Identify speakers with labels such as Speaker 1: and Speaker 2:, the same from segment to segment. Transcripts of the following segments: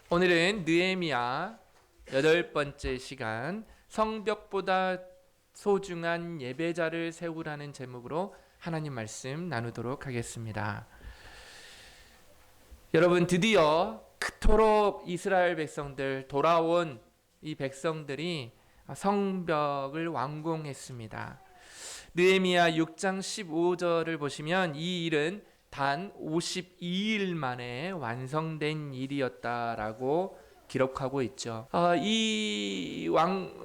Speaker 1: 오늘은 느헤미야 8번째 시간 성벽보다 소중한 예배자를 세우라는 제목으로 하나님 말씀 나누도록 하겠습니다. 여러분, 드디어 그토록 이스라엘 백성들 돌아온 이 백성들이 성벽을 완공했습니다. 느헤미야 6장 15절을 보시면 이 일은 단 52일 만에 완성된 일이었다라고 기록하고 있죠. 이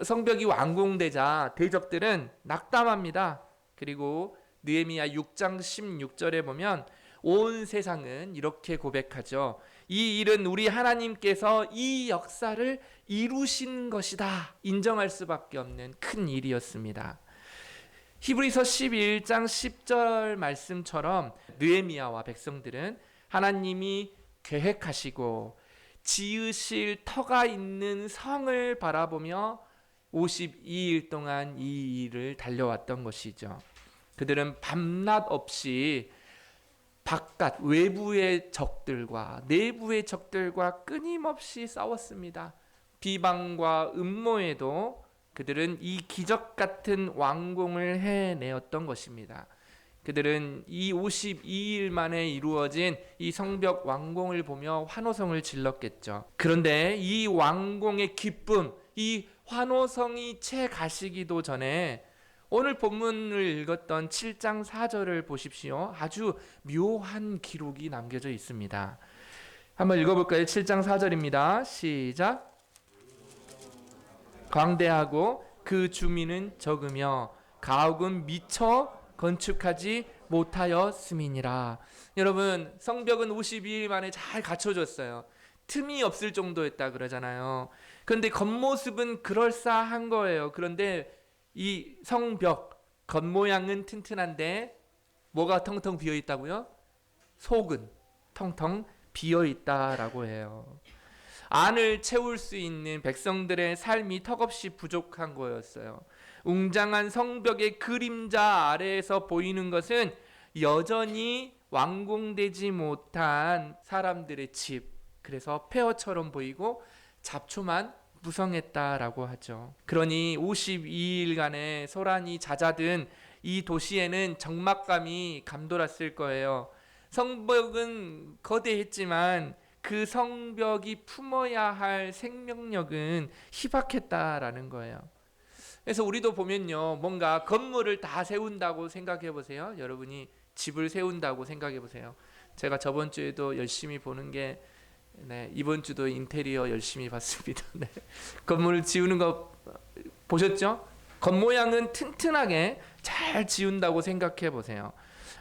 Speaker 1: 성벽이 완공되자 대적들은 낙담합니다. 그리고 느헤미야 6장 16절에 보면 온 세상은 이렇게 고백하죠. 이 일은 우리 하나님께서 이 역사를 이루신 것이다. 인정할 수밖에 없는 큰 일이었습니다. 히브리서 11장 10절 말씀처럼 느헤미야와 백성들은 하나님이 계획하시고 지으실 터가 있는 성을 바라보며 52일 동안 이 일을 달려왔던 것이죠. 그들은 밤낮 없이 바깥 외부의 적들과 내부의 적들과 끊임없이 싸웠습니다. 비방과 음모에도 그들은 이 기적 같은 완공을 해내었던 것입니다. 그들은 이 52일 만에 이루어진 이 성벽 완공을 보며 환호성을 질렀겠죠. 그런데 이 완공의 기쁨, 이 환호성이 채 가시기도 전에 오늘 본문을 읽었던 7장 4절을 보십시오. 아주 묘한 기록이 남겨져 있습니다. 한번 읽어볼까요? 7장 4절입니다. 시작. 광대하고 그 주민은 적으며 가옥은 미처 건축하지 못하였음이니라. 여러분, 성벽은 52일 만에 잘 갖춰졌어요. 틈이 없을 정도였다 그러잖아요. 그런데 겉모습은 그럴싸한 거예요. 그런데 이 성벽 겉모양은 튼튼한데 뭐가 텅텅 비어 있다고요? 속은 텅텅 비어 있다라고 해요. 안을 채울 수 있는 백성들의 삶이 턱없이 부족한 거였어요. 웅장한 성벽의 그림자 아래에서 보이는 것은 여전히 완공되지 못한 사람들의 집, 그래서 폐허처럼 보이고 잡초만 무성했다라고 하죠. 그러니 52일간의 소란이 잦아든 이 도시에는 적막감이 감돌았을 거예요. 성벽은 거대했지만 그 성벽이 품어야 할 생명력은 희박했다라는 거예요. 그래서 우리도 보면요, 뭔가 건물을 다 세운다고 생각해 보세요. 여러분이 집을 세운다고 생각해 보세요. 제가 저번 주에도 열심히 보는 게 이번 주도 인테리어 열심히 봤습니다. 건물을 지우는 거 보셨죠? 겉모양은 튼튼하게 잘 지운다고 생각해 보세요.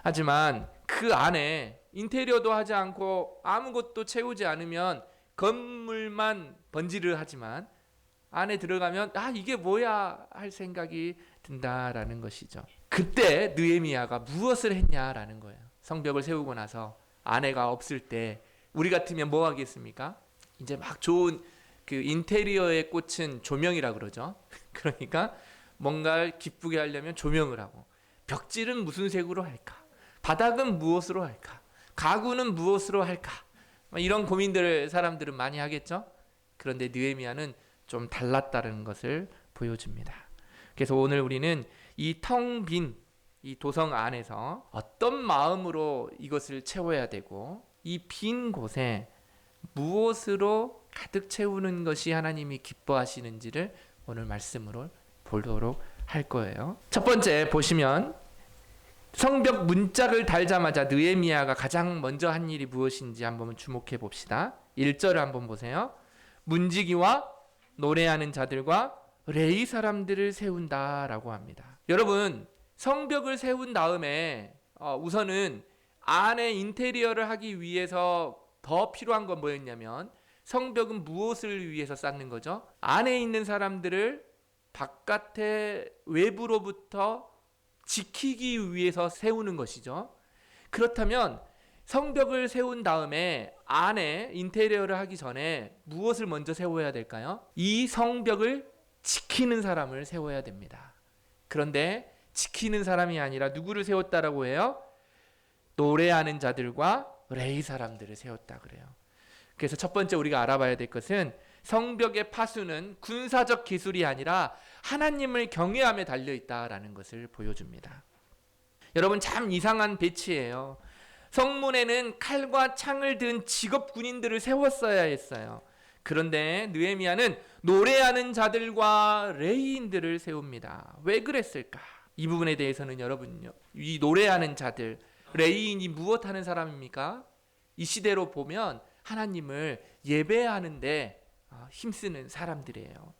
Speaker 1: 하지만 그 안에 인테리어도 하지 않고 아무것도 채우지 않으면 건물만 번지르 하지만 안에 들어가면 이게 뭐야 할 생각이 든다라는 것이죠. 그때 느헤미야가 무엇을 했냐라는 거예요. 성벽을 세우고 나서 아내가 없을 때 우리 같으면 뭐 하겠습니까? 이제 막 좋은 그 인테리어의 꽃은 조명이라 그러죠. 그러니까 뭔가 기쁘게 하려면 조명을 하고, 벽지는 무슨 색으로 할까? 바닥은 무엇으로 할까? 가구는 무엇으로 할까? 이런 고민들을 사람들은 많이 하겠죠. 그런데 느헤미야는 좀 달랐다는 것을 보여줍니다. 그래서 오늘 우리는 이 텅 빈 이 도성 안에서 어떤 마음으로 이것을 채워야 되고, 이 빈 곳에 무엇으로 가득 채우는 것이 하나님이 기뻐하시는지를 오늘 말씀으로 보도록 할 거예요. 첫 번째 보시면 성벽 문짝을 달자마자 느헤미야가 가장 먼저 한 일이 무엇인지 한번 주목해 봅시다. 1절을 한번 보세요. 문지기와 노래하는 자들과 레위 사람들을 세운다라고 합니다. 여러분, 성벽을 세운 다음에 우선은 안에 인테리어를 하기 위해서 더 필요한 건 뭐였냐면, 성벽은 무엇을 위해서 쌓는 거죠? 안에 있는 사람들을 바깥의 외부로부터 지키기 위해서 세우는 것이죠. 그렇다면 성벽을 세운 다음에 안에 인테리어를 하기 전에 무엇을 먼저 세워야 될까요? 이 성벽을 지키는 사람을 세워야 됩니다. 그런데 지키는 사람이 아니라 누구를 세웠다라고 해요? 노래하는 자들과 레위 사람들을 세웠다 그래요. 그래서 첫 번째 우리가 알아봐야 될 것은 성벽의 파수는 군사적 기술이 아니라 하나님을 경외함에 달려있다라는 것을 보여줍니다. 여러분, 참 이상한 배치예요. 성문에는 칼과 창을 든 직업 군인들을 세웠어야 했어요. 그런데 느헤미야는 노래하는 자들과 레위인들을 세웁니다. 왜 그랬을까? 이 부분에 대해서는 여러분요, 이 노래하는 자들, 레위인이 무엇하는 사람입니까? 이 시대로 보면 하나님을 예배하는데 힘쓰는 사람들이에요.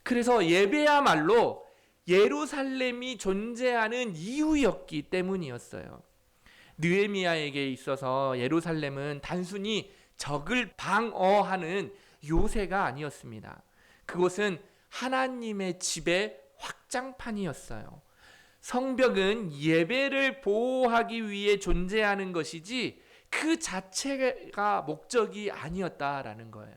Speaker 1: 그래서 예배야말로 예루살렘이 존재하는 이유였기 때문이었어요. 느헤미야에게 있어서 예루살렘은 단순히 적을 방어하는 요새가 아니었습니다. 그곳은 하나님의 집의 확장판이었어요. 성벽은 예배를 보호하기 위해 존재하는 것이지 그 자체가 목적이 아니었다라는 거예요.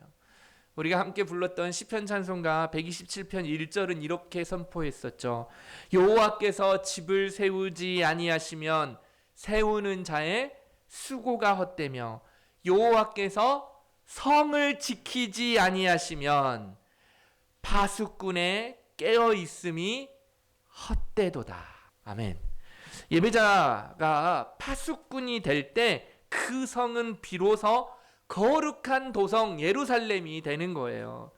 Speaker 1: 우리가 함께 불렀던 시편 찬송가 127편 1절은 이렇게 선포했었죠. 여호와께서 집을 세우지 아니하시면 세우는 자의 수고가 헛되며 여호와께서 성을 지키지 아니하시면 파수꾼의 깨어 있음이 헛되도다. 아멘. 예배자가 파수꾼이 될 때 그 성은 비로소 거룩한 도성 예루살렘이 되는 거예요.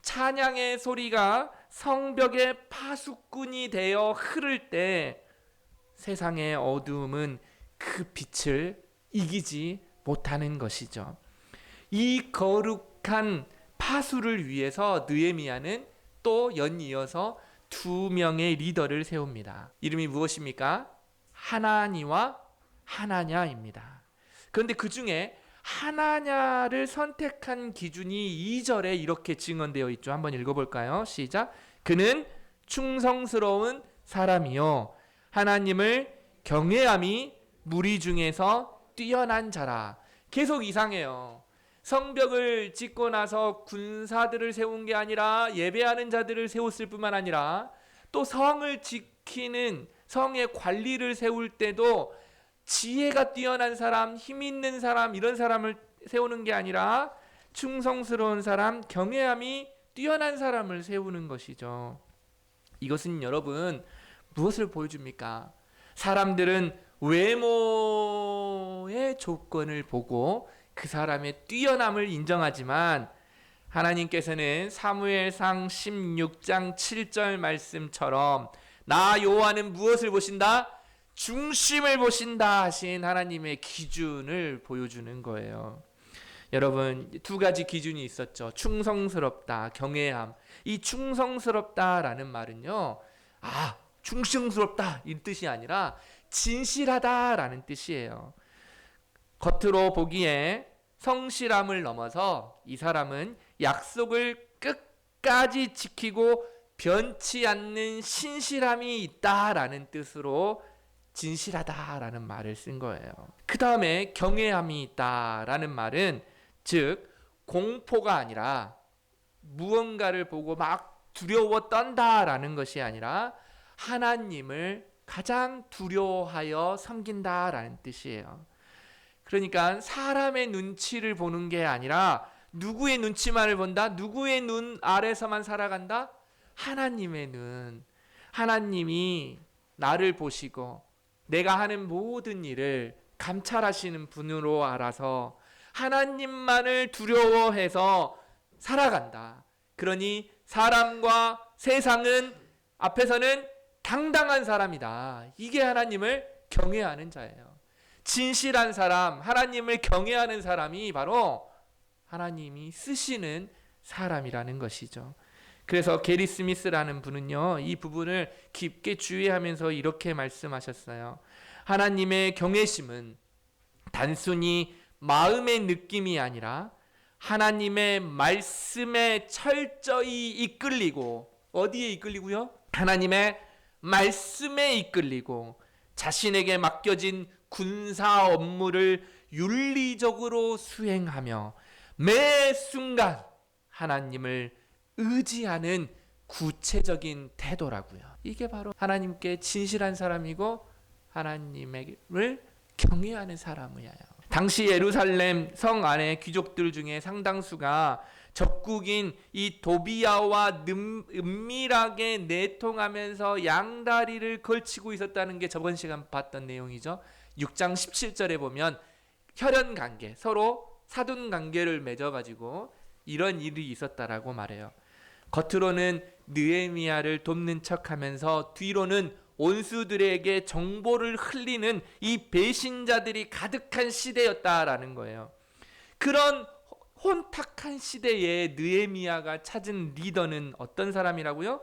Speaker 1: 찬양의 소리가 성벽의 파수꾼이 되어 흐를 때 세상의 어두움은 그 빛을 이기지 못하는 것이죠. 이 거룩한 파수를 위해서 느헤미야는 또 연이어서 두 명의 리더를 세웁니다. 이름이 무엇입니까? 하나니와 하나냐입니다. 그런데 그 중에 하나냐를 선택한 기준이 2절에 이렇게 증언되어 있죠. 한번 읽어볼까요? 시작. 그는 충성스러운 사람이요 하나님을 경외함이 무리 중에서 뛰어난 자라. 계속 이상해요. 성벽을 짓고 나서 군사들을 세운 게 아니라 예배하는 자들을 세웠을 뿐만 아니라 또 성을 지키는 성의 관리를 세울 때도 지혜가 뛰어난 사람, 힘 있는 사람, 이런 사람을 세우는 게 아니라 충성스러운 사람, 경외함이 뛰어난 사람을 세우는 것이죠. 이것은 여러분 무엇을 보여줍니까? 사람들은 외모의 조건을 보고 그 사람의 뛰어남을 인정하지만 하나님께서는 사무엘상 16장 7절 말씀처럼 나 여호와는 무엇을 보신다? 중심을 보신다 하신 하나님의 기준을 보여주는 거예요. 여러분, 두 가지 기준이 있었죠. 충성스럽다, 경외함. 이 충성스럽다라는 말은요, 충성스럽다 이 뜻이 아니라 진실하다라는 뜻이에요. 겉으로 보기에 성실함을 넘어서 이 사람은 약속을 끝까지 지키고 변치 않는 신실함이 있다라는 뜻으로 진실하다라는 말을 쓴 거예요. 그 다음에 경외함이 있다라는 말은 즉 공포가 아니라 무언가를 보고 막 두려워 떤다라는 것이 아니라 하나님을 가장 두려워하여 섬긴다라는 뜻이에요. 그러니까 사람의 눈치를 보는 게 아니라 누구의 눈치만을 본다? 누구의 눈 아래서만 살아간다? 하나님의 눈. 하나님이 나를 보시고 내가 하는 모든 일을 감찰하시는 분으로 알아서 하나님만을 두려워해서 살아간다. 그러니 사람과 세상은 앞에서는 당당한 사람이다. 이게 하나님을 경외하는 자예요. 진실한 사람, 하나님을 경외하는 사람이 바로 하나님이 쓰시는 사람이라는 것이죠. 그래서 게리 스미스라는 분은요, 이 부분을 깊게 주의하면서 이렇게 말씀하셨어요. 하나님의 경외심은 단순히 마음의 느낌이 아니라 하나님의 말씀에 철저히 이끌리고, 어디에 이끌리고요? 하나님의 말씀에 이끌리고 자신에게 맡겨진 군사 업무를 윤리적으로 수행하며 매 순간 하나님을 의지하는 구체적인 태도라고요. 이게 바로 하나님께 진실한 사람이고 하나님을 경외하는 사람이에요. 당시 예루살렘 성 안에 귀족들 중에 상당수가 적국인 이 도비야와 은밀하게 내통하면서 양다리를 걸치고 있었다는 게 저번 시간 봤던 내용이죠. 6장 17절에 보면 혈연 관계, 서로 사돈 관계를 맺어가지고 이런 일이 있었다라고 말해요. 겉으로는 느헤미야를 돕는 척하면서 뒤로는 원수들에게 정보를 흘리는 이 배신자들이 가득한 시대였다라는 거예요. 그런 혼탁한 시대에 느헤미야가 찾은 리더는 어떤 사람이라고요?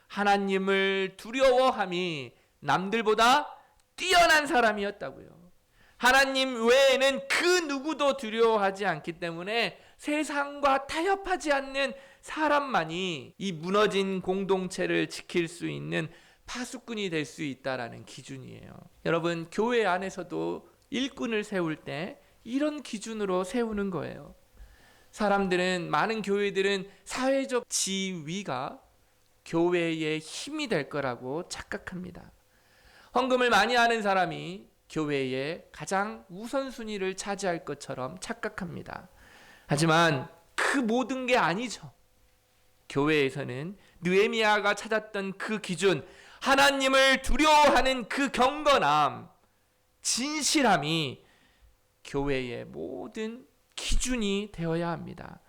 Speaker 1: 하나님을 두려워함이 남들보다 뛰어난 사람이었다고요. 하나님 외에는 그 누구도 두려워하지 않기 때문에 세상과 타협하지 않는 사람만이 이 무너진 공동체를 지킬 수 있는 파수꾼이 될 수 있다라는 기준이에요. 여러분, 교회 안에서도 일꾼을 세울 때 이런 기준으로 세우는 거예요. 사람들은, 많은 교회들은 사회적 지위가 교회의 힘이 될 거라고 착각합니다. 헌금을 많이 하는 사람이 교회의 가장 우선순위를 차지할 것처럼 착각합니다. 하지만 그 모든 게 아니죠. 교회에서는 느헤미야가 찾았던 그 기준, 하나님을 두려워하는 그 경건함, 진실함이 교회의 모든 기준이 되어야 합니다.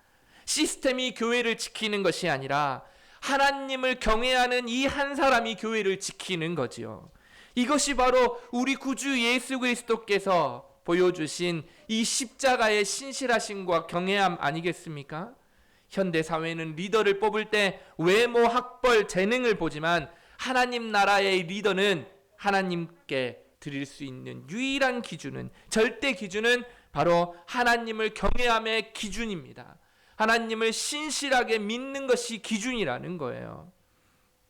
Speaker 1: 시스템이 교회를 지키는 것이 아니라 하나님을 경외하는 이 한 사람이 교회를 지키는 거지요. 이것이 바로 우리 구주 예수 그리스도께서 보여주신 이 십자가의 신실하심과 경외함 아니겠습니까? 현대 사회는 리더를 뽑을 때 외모, 학벌, 재능을 보지만 하나님 나라의 리더는 하나님께 드릴 수 있는 유일한 기준은, 절대 기준은 바로 하나님을 경외함의 기준입니다. 하나님을 신실하게 믿는 것이 기준이라는 거예요.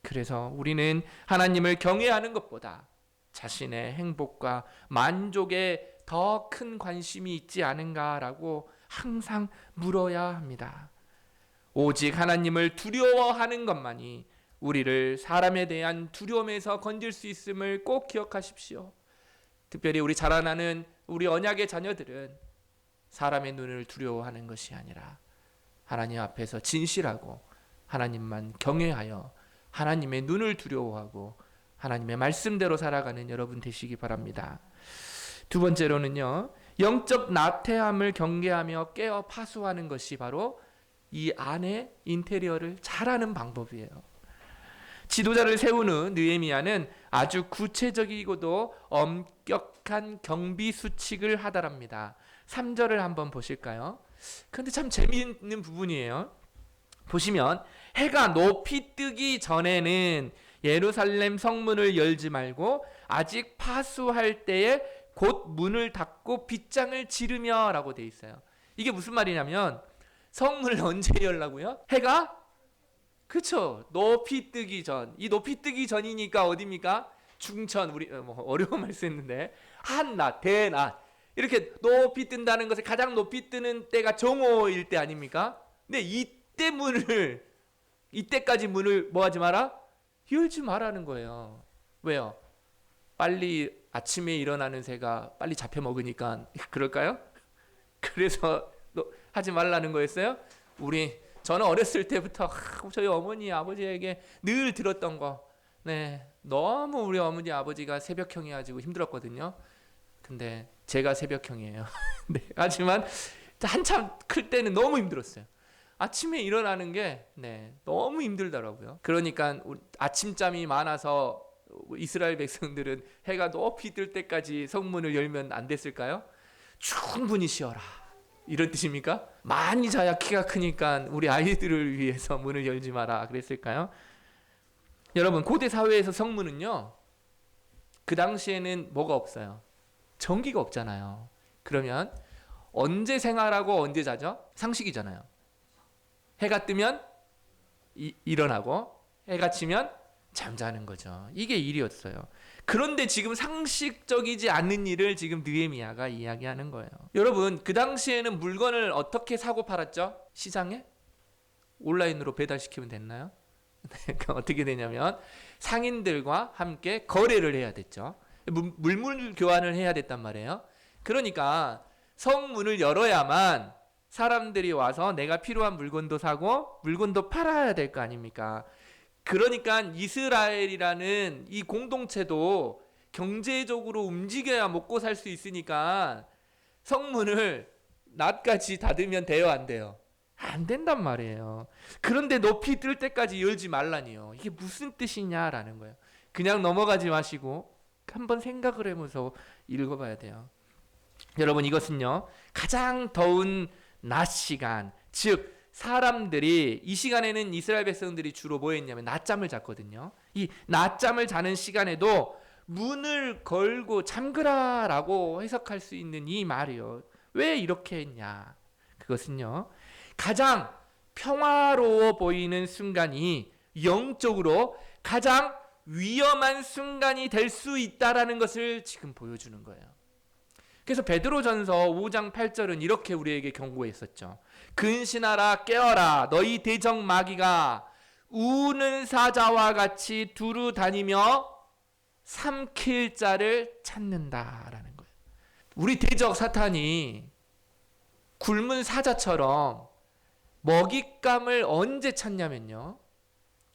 Speaker 1: 그래서 우리는 하나님을 경외하는 것보다 자신의 행복과 만족에 더 큰 관심이 있지 않은가라고 항상 물어야 합니다. 오직 하나님을 두려워하는 것만이 우리를 사람에 대한 두려움에서 건질 수 있음을 꼭 기억하십시오. 특별히 우리 자라나는 우리 언약의 자녀들은 사람의 눈을 두려워하는 것이 아니라 하나님 앞에서 진실하고 하나님만 경외하여 하나님의 눈을 두려워하고 하나님의 말씀대로 살아가는 여러분 되시기 바랍니다. 두 번째로는요, 영적 나태함을 경계하며 깨어 파수하는 것이 바로 이 안의 인테리어를 잘하는 방법이에요. 지도자를 세운 후 느헤미야는 아주 구체적이고도 엄격한 경비 수칙을 하달합니다. 3절을 한번 보실까요? 그런데 참 재미있는 부분이에요. 보시면 해가 높이 뜨기 전에는 예루살렘 성문을 열지 말고 아직 파수할 때에 곧 문을 닫고 빗장을 지르며 라고 돼 있어요. 이게 무슨 말이냐면 성문을 언제 열라고요? 해가, 그쵸, 높이 뜨기 전. 이 높이 뜨기 전이니까 어디입니까? 중천, 우리 어려운 말 쓰는데 한낮, 대낮, 이렇게 높이 뜬다는 것을 가장 높이 뜨는 때가 정오일 때 아닙니까? 근데 이때까지 문을 뭐 하지 마라? 열지 말라는 거예요. 왜요? 빨리 아침에 일어나는 새가 빨리 잡혀 먹으니까 그럴까요? 그래서 하지 말라는 거였어요? 저는 어렸을 때부터 저희 어머니 아버지에게 늘 들었던 거, 네, 너무 우리 어머니 아버지가 새벽형이어가지고 힘들었거든요. 근데 제가 새벽형이에요. 네, 하지만 한참 클 때는 너무 힘들었어요. 아침에 일어나는 게 너무 힘들더라고요. 그러니까 아침잠이 많아서 이스라엘 백성들은 해가 높이 뜰 때까지 성문을 열면 안 됐을까요? 충분히 쉬어라, 이런 뜻입니까? 많이 자야 키가 크니까 우리 아이들을 위해서 문을 열지 마라 그랬을까요? 여러분, 고대 사회에서 성문은요, 그 당시에는 뭐가 없어요? 전기가 없잖아요. 그러면 언제 생활하고 언제 자죠? 상식이잖아요. 해가 뜨면 일어나고 해가 지면 잠자는 거죠. 이게 일이었어요. 그런데 지금 상식적이지 않는 일을 지금 느헤미야가 이야기하는 거예요. 여러분, 그 당시에는 물건을 어떻게 사고 팔았죠? 시장에? 온라인으로 배달시키면 됐나요? 어떻게 되냐면 상인들과 함께 거래를 해야 됐죠. 물물 교환을 해야 됐단 말이에요. 그러니까 성문을 열어야만 사람들이 와서 내가 필요한 물건도 사고 물건도 팔아야 될 거 아닙니까? 그러니까 이스라엘이라는 이 공동체도 경제적으로 움직여야 먹고 살 수 있으니까 성문을 낮까지 닫으면 돼요, 안 돼요? 안 된단 말이에요. 그런데 높이 뜰 때까지 열지 말라니요. 이게 무슨 뜻이냐라는 거예요. 그냥 넘어가지 마시고 한번 생각을 해보면서 읽어봐야 돼요. 여러분, 이것은요, 가장 더운 낮 시간, 즉 사람들이 이 시간에는 이스라엘 백성들이 주로 뭐 했냐면 낮잠을 잤거든요. 이 낮잠을 자는 시간에도 문을 걸고 잠그라라고 해석할 수 있는 이 말이요. 왜 이렇게 했냐? 그것은요, 가장 평화로워 보이는 순간이 영적으로 가장 위험한 순간이 될 수 있다라는 것을 지금 보여주는 거예요. 그래서 베드로전서 5장 8절은 이렇게 우리에게 경고했었죠. 근신하라, 깨어라, 너희 대적 마귀가 우는 사자와 같이 두루 다니며 삼킬 자를 찾는다라는 거예요. 우리 대적 사탄이 굶은 사자처럼 먹잇감을 언제 찾냐면요,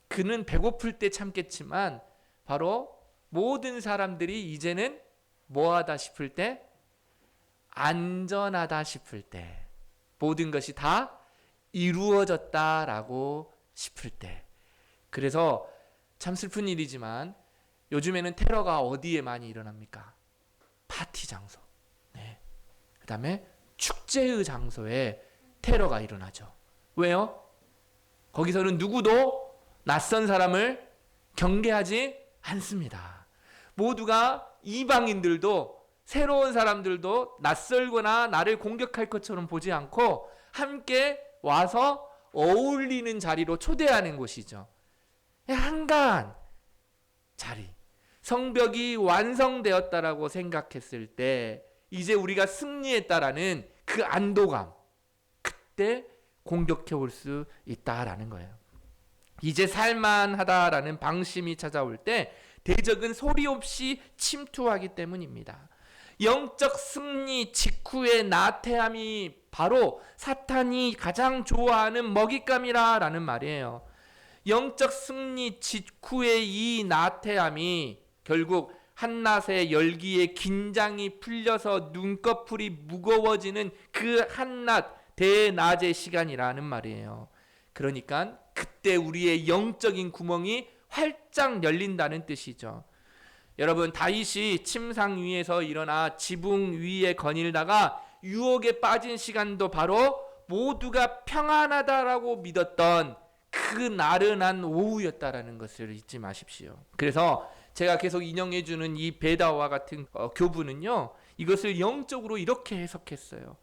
Speaker 1: 그는 배고플 때 참겠지만 바로 모든 사람들이 이제는 뭐하다 싶을 때, 안전하다 싶을 때, 모든 것이 다 이루어졌다라고 싶을 때. 그래서 참 슬픈 일이지만 요즘에는 테러가 어디에 많이 일어납니까? 파티 장소, 네. 그 다음에 축제의 장소에 테러가 일어나죠. 왜요? 거기서는 누구도 낯선 사람을 경계하지 않습니다. 모두가 이방인들도 새로운 사람들도 낯설거나 나를 공격할 것처럼 보지 않고 함께 와서 어울리는 자리로 초대하는 곳이죠. 한가한 자리. 성벽이 완성되었다라고 생각했을 때 이제 우리가 승리했다라는 그 안도감, 그때 공격해 올 수 있다라는 거예요. 이제 살만하다라는 방심이 찾아올 때 대적은 소리 없이 침투하기 때문입니다. 영적 승리 직후의 나태함이 바로 사탄이 가장 좋아하는 먹잇감이라는 말이에요. 영적 승리 직후의 이 나태함이 결국 한낮의 열기에 긴장이 풀려서 눈꺼풀이 무거워지는 그 한낮 대낮의 시간이라는 말이에요. 그러니까 그때 우리의 영적인 구멍이 활짝 열린다는 뜻이죠. 여러분, 다윗이 침상 위에서 일어나 지붕 위에 거닐다가 유혹에 빠진 시간도 바로 모두가 평안하다라고 믿었던 그 나른한 오후였다라는 것을 잊지 마십시오. 그래서 제가 계속 인용해주는 이 베다와 같은 교부는요, 이것을 영적으로 이렇게 해석했어요.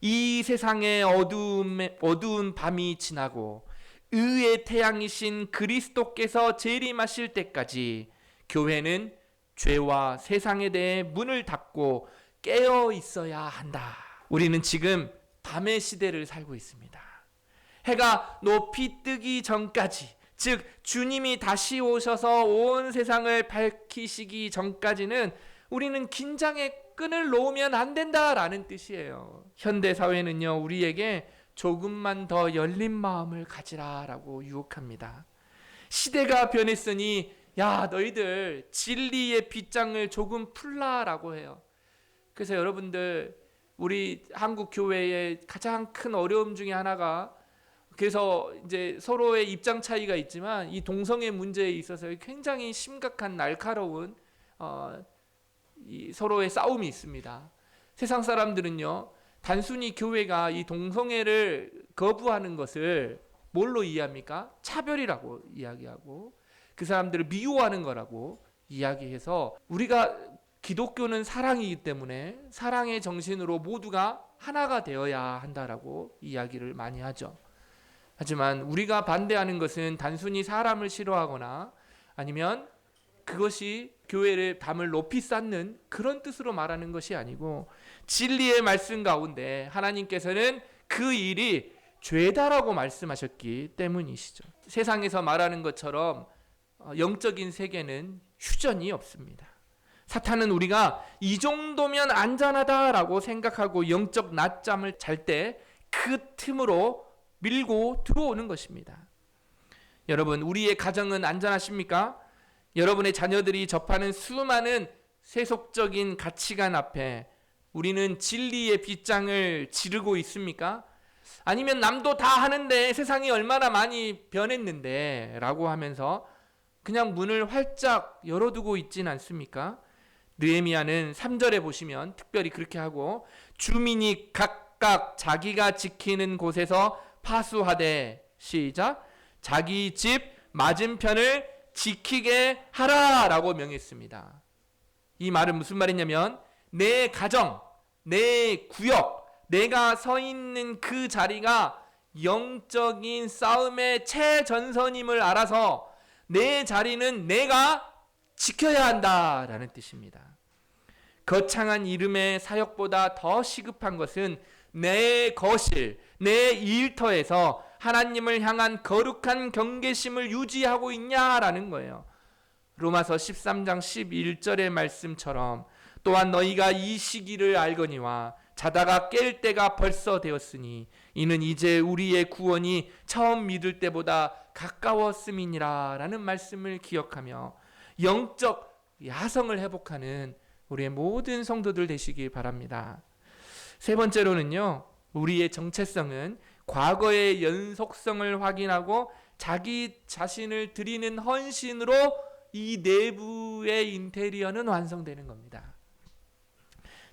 Speaker 1: 이 세상의 어두운 밤이 지나고 의의 태양이신 그리스도께서 재림하실 때까지 교회는 죄와 세상에 대해 문을 닫고 깨어 있어야 한다. 우리는 지금 밤의 시대를 살고 있습니다. 해가 높이 뜨기 전까지, 즉 주님이 다시 오셔서 온 세상을 밝히시기 전까지는 우리는 긴장의 끈을 놓으면 안 된다라는 뜻이에요. 현대 사회는요, 우리에게 조금만 더 열린 마음을 가지라라고 유혹합니다. 시대가 변했으니 야, 너희들 진리의 빗장을 조금 풀라라고 해요. 그래서 여러분들, 우리 한국 교회의 가장 큰 어려움 중에 하나가, 그래서 이제 서로의 입장 차이가 있지만 이 동성애 문제에 있어서 굉장히 심각한 날카로운 이 서로의 싸움이 있습니다. 세상 사람들은요, 단순히 교회가 이 동성애를 거부하는 것을 뭘로 이해합니까? 차별이라고 이야기하고 그 사람들을 미워하는 거라고 이야기해서, 우리가 기독교는 사랑이기 때문에 사랑의 정신으로 모두가 하나가 되어야 한다라고 이야기를 많이 하죠. 하지만 우리가 반대하는 것은 단순히 사람을 싫어하거나 아니면 그것이 교회의 담을 높이 쌓는 그런 뜻으로 말하는 것이 아니고, 진리의 말씀 가운데 하나님께서는 그 일이 죄다라고 말씀하셨기 때문이시죠. 세상에서 말하는 것처럼 영적인 세계는 휴전이 없습니다. 사탄은 우리가 이 정도면 안전하다라고 생각하고 영적 낮잠을 잘 때 그 틈으로 밀고 들어오는 것입니다. 여러분, 우리의 가정은 안전하십니까? 여러분의 자녀들이 접하는 수많은 세속적인 가치관 앞에 우리는 진리의 빗장을 지르고 있습니까? 아니면 남도 다 하는데 세상이 얼마나 많이 변했는데 라고 하면서 그냥 문을 활짝 열어두고 있진 않습니까? 느헤미야는 3절에 보시면 특별히 그렇게 하고, 주민이 각각 자기가 지키는 곳에서 파수하되, 시작, 자기 집 맞은편을 지키게 하라 라고 명했습니다. 이 말은 무슨 말이냐면, 내 가정, 내 구역, 내가 서 있는 그 자리가 영적인 싸움의 최전선임을 알아서 내 자리는 내가 지켜야 한다라는 뜻입니다. 거창한 이름의 사역보다 더 시급한 것은 내 거실, 내 일터에서 하나님을 향한 거룩한 경계심을 유지하고 있냐라는 거예요. 로마서 13장 11절의 말씀처럼, 또한 너희가 이 시기를 알거니와 자다가 깰 때가 벌써 되었으니 이는 이제 우리의 구원이 처음 믿을 때보다 가까웠음이니라 라는 말씀을 기억하며 영적 야성을 회복하는 우리의 모든 성도들 되시기 바랍니다. 세 번째로는요, 우리의 정체성은 과거의 연속성을 확인하고 자기 자신을 드리는 헌신으로 이 내부의 인테리어는 완성되는 겁니다.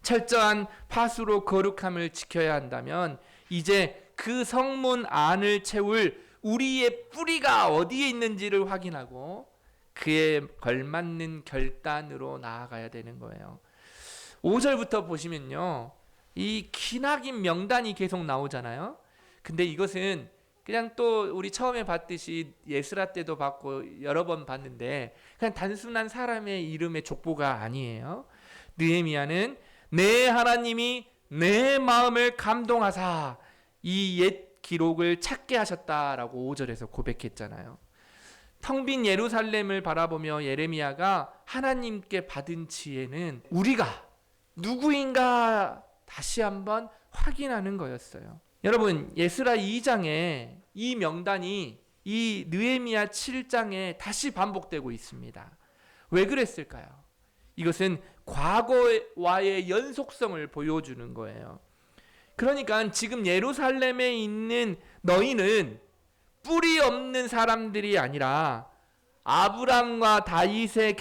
Speaker 1: 철저한 파수로 거룩함을 지켜야 한다면 이제 그 성문 안을 채울 우리의 뿌리가 어디에 있는지를 확인하고 그에 걸맞는 결단으로 나아가야 되는 거예요. 5절부터 보시면요, 이 기나긴 명단이 계속 나오잖아요. 근데 이것은 그냥 또 우리 처음에 봤듯이 예스라 때도 봤고 여러 번 봤는데 그냥 단순한 사람의 이름의 족보가 아니에요. 느헤미야는 내 하나님이 내 마음을 감동하사 이 옛 기록을 찾게 하셨다라고 5절에서 고백했잖아요. 텅 빈 예루살렘을 바라보며 예레미야가 하나님께 받은 지혜는 우리가 누구인가 다시 한번 확인하는 거였어요. 여러분, 예스라 2장에 이 명단이 이 느헤미야 7장에 다시 반복되고 있습니다. 왜 그랬을까요? 이것은 과거와의 연속성을 보여주는 거예요. 그러니까 지금 예루살렘에 있는 너희는 뿌리 없는 사람들이 아니라 아브람과 다윗의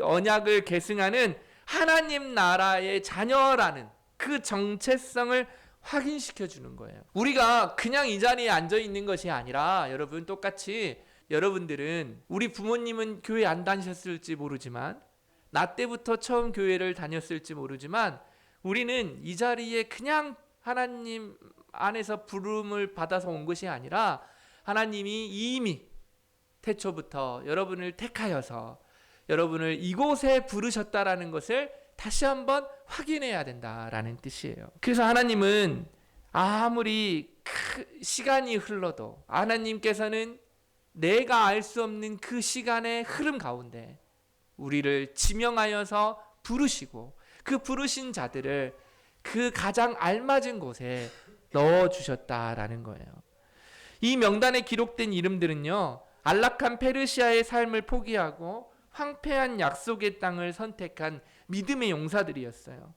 Speaker 1: 언약을 계승하는 하나님 나라의 자녀라는 그 정체성을 확인시켜 주는 거예요. 우리가 그냥 이 자리에 앉아 있는 것이 아니라, 여러분, 똑같이 여러분들은, 우리 부모님은 교회 안 다니셨을지 모르지만, 나 때부터 처음 교회를 다녔을지 모르지만, 우리는 이 자리에 그냥 하나님 안에서 부름을 받아서 온 것이 아니라 하나님이 이미 태초부터 여러분을 택하여서 여러분을 이곳에 부르셨다라는 것을 다시 한번 확인해야 된다라는 뜻이에요. 그래서 하나님은 아무리 시간이 흘러도 하나님께서는 내가 알 수 없는 그 시간의 흐름 가운데 우리를 지명하여서 부르시고 그 부르신 자들을 그 가장 알맞은 곳에 넣어주셨다라는 거예요. 이 명단에 기록된 이름들은요, 안락한 페르시아의 삶을 포기하고 황폐한 약속의 땅을 선택한 믿음의 용사들이었어요.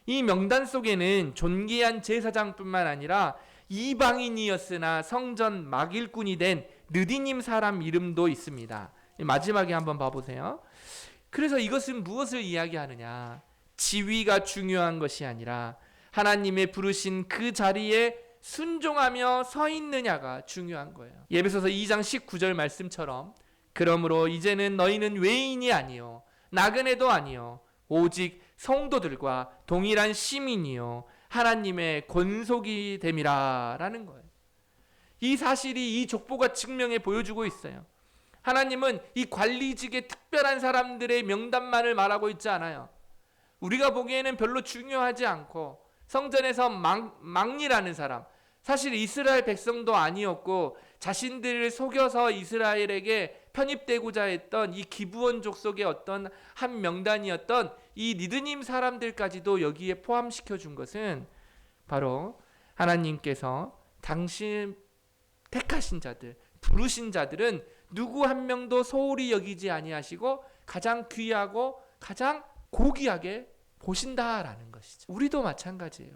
Speaker 1: 이 명단 속에는 존귀한 제사장뿐만 아니라 이방인이었으나 성전 막일꾼이 된 느디님 사람 이름도 있습니다. 마지막에 한번 봐보세요. 그래서 이것은 무엇을 이야기하느냐? 지위가 중요한 것이 아니라 하나님의 부르신 그 자리에 순종하며 서 있느냐가 중요한 거예요. 에베소서 2장 19절 말씀처럼, 그러므로 이제는 너희는 외인이 아니요 나그네도 아니요 오직 성도들과 동일한 시민이요 하나님의 권속이 됨이라 라는 거예요. 이 사실이 이 족보가 증명해 보여주고 있어요. 하나님은 이 관리직의 특별한 사람들의 명단만을 말하고 있지 않아요. 우리가 보기에는 별로 중요하지 않고 성전에서 막리라는 사람, 사실 이스라엘 백성도 아니었고 자신들을 속여서 이스라엘에게 편입되고자 했던 이 기브온 족속의 어떤 한 명단이었던 이 리드님 사람들까지도 여기에 포함시켜 준 것은 바로 하나님께서 당신 택하신 자들, 부르신 자들은 누구 한 명도 소홀히 여기지 아니하시고 가장 귀하고 가장 고귀하게 보신다라는 것이죠. 우리도 마찬가지예요.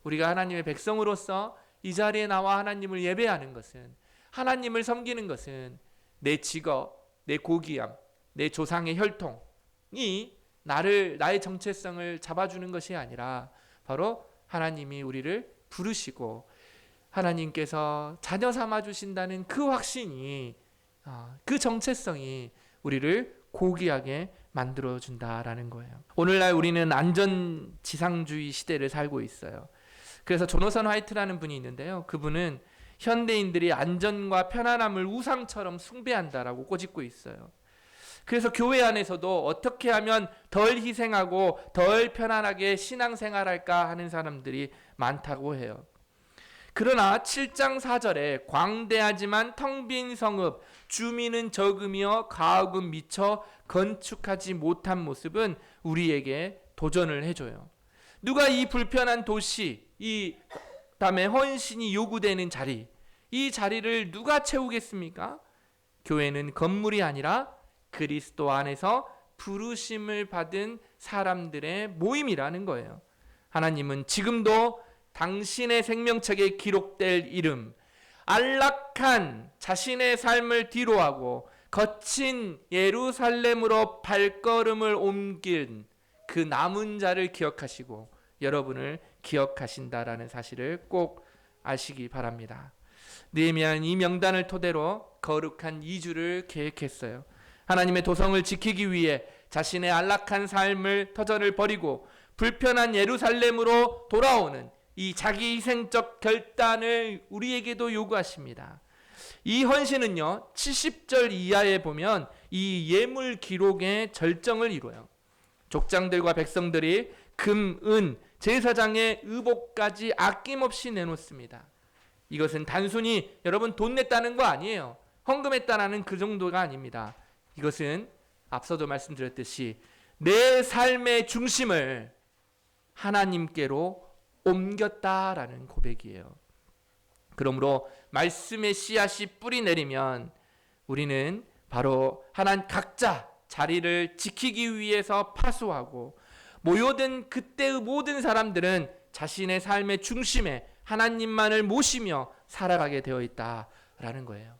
Speaker 1: 우리가 하나님의 백성으로서 이 자리에 나와 하나님을 예배하는 것은, 하나님을 섬기는 것은 내 직업, 내 고귀함, 내 조상의 혈통이 나의 정체성을 잡아주는 것이 아니라 바로 하나님이 우리를 부르시고 하나님께서 자녀 삼아 주신다는 그 확신이, 그 정체성이 우리를 고귀하게 만들어준다라는 거예요. 오늘날 우리는 안전지상주의 시대를 살고 있어요. 그래서 조너선 화이트라는 분이 있는데요. 그분은 현대인들이 안전과 편안함을 우상처럼 숭배한다라고 꼬집고 있어요. 그래서 교회 안에서도 어떻게 하면 덜 희생하고 덜 편안하게 신앙생활할까 하는 사람들이 많다고 해요. 그러나 7장 4절에 광대하지만 텅 빈 성읍, 주민은 적으며 가옥은 미처 건축하지 못한 모습은 우리에게 도전을 해줘요. 누가 이 불편한 도시, 이 다음에 헌신이 요구되는 자리, 이 자리를 누가 채우겠습니까? 교회는 건물이 아니라 그리스도 안에서 부르심을 받은 사람들의 모임이라는 거예요. 하나님은 지금도 당신의 생명책에 기록될 이름, 안락한 자신의 삶을 뒤로하고 거친 예루살렘으로 발걸음을 옮긴 그 남은 자를 기억하시고 여러분을 기억하신다라는 사실을 꼭 아시기 바랍니다. 느헤미야는 이 명단을 토대로 거룩한 이주를 계획했어요. 하나님의 도성을 지키기 위해 자신의 안락한 삶을 터전을 버리고 불편한 예루살렘으로 돌아오는 이 자기 희생적 결단을 우리에게도 요구하십니다. 이 헌신은요, 70절 이하에 보면 이 예물 기록의 절정을 이뤄요. 족장들과 백성들이 금, 은, 제사장의 의복까지 아낌없이 내놓습니다. 이것은 단순히 여러분 돈 냈다는 거 아니에요. 헌금했다는 그 정도가 아닙니다. 이것은 앞서도 말씀드렸듯이 내 삶의 중심을 하나님께로 옮겼다라는 고백이에요. 그러므로 말씀의 씨앗이 뿌리 내리면 우리는 바로 각자 자리를 지키기 위해서 파수하고 모여든 그때의 모든 사람들은 자신의 삶의 중심에 하나님만을 모시며 살아가게 되어 있다라는 거예요.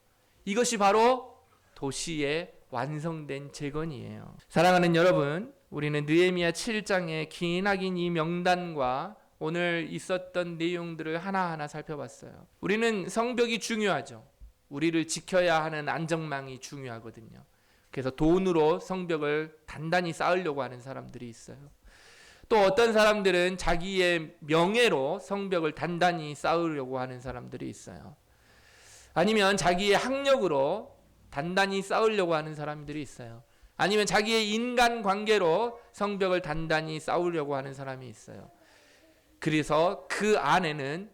Speaker 1: 이것이 바로 도시의 완성된 재건이에요. 사랑하는 여러분, 우리는 느헤미야 7장의 기나긴 이 명단과 오늘 있었던 내용들을 하나하나 살펴봤어요. 우리는 성벽이 중요하죠. 우리를 지켜야 하는 안전망이 중요하거든요. 그래서 돈으로 성벽을 단단히 쌓으려고 하는 사람들이 있어요. 또 어떤 사람들은 자기의 명예로 성벽을 단단히 쌓으려고 하는 사람들이 있어요. 아니면 자기의 학력으로 단단히 쌓으려고 하는 사람들이 있어요. 아니면 자기의 인간관계로 성벽을 단단히 쌓으려고 하는 사람이 있어요. 그래서 그 안에는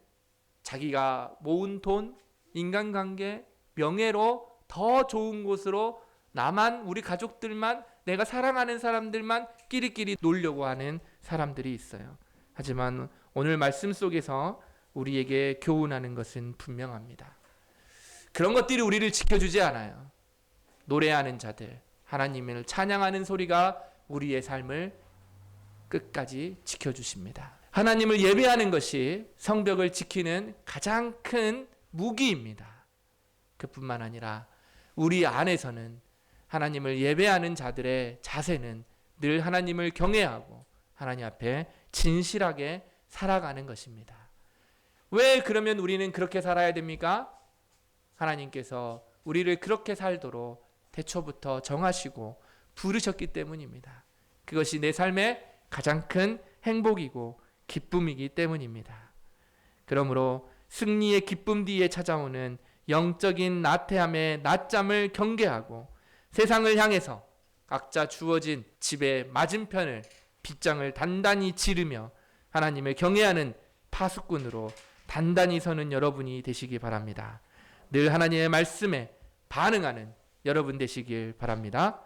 Speaker 1: 자기가 모은 돈, 인간관계, 명예로 더 좋은 곳으로 나만, 우리 가족들만, 내가 사랑하는 사람들만 끼리끼리 놀려고 하는 사람들이 있어요. 하지만 오늘 말씀 속에서 우리에게 교훈하는 것은 분명합니다. 그런 것들이 우리를 지켜주지 않아요. 노래하는 자들, 하나님을 찬양하는 소리가 우리의 삶을 끝까지 지켜주십니다. 하나님을 예배하는 것이 성벽을 지키는 가장 큰 무기입니다. 그뿐만 아니라 우리 안에서는 하나님을 예배하는 자들의 자세는 늘 하나님을 경외하고 하나님 앞에 진실하게 살아가는 것입니다. 왜 그러면 우리는 그렇게 살아야 됩니까? 하나님께서 우리를 그렇게 살도록 태초부터 정하시고 부르셨기 때문입니다. 그것이 내 삶의 가장 큰 행복이고 기쁨이기 때문입니다. 그러므로 승리의 기쁨 뒤에 찾아오는 영적인 나태함의 낮잠을 경계하고 세상을 향해서 각자 주어진 집의 맞은편을 빗장을 단단히 지르며 하나님을 경외하는 파수꾼으로 단단히 서는 여러분이 되시기 바랍니다. 늘 하나님의 말씀에 반응하는 여러분 되시길 바랍니다.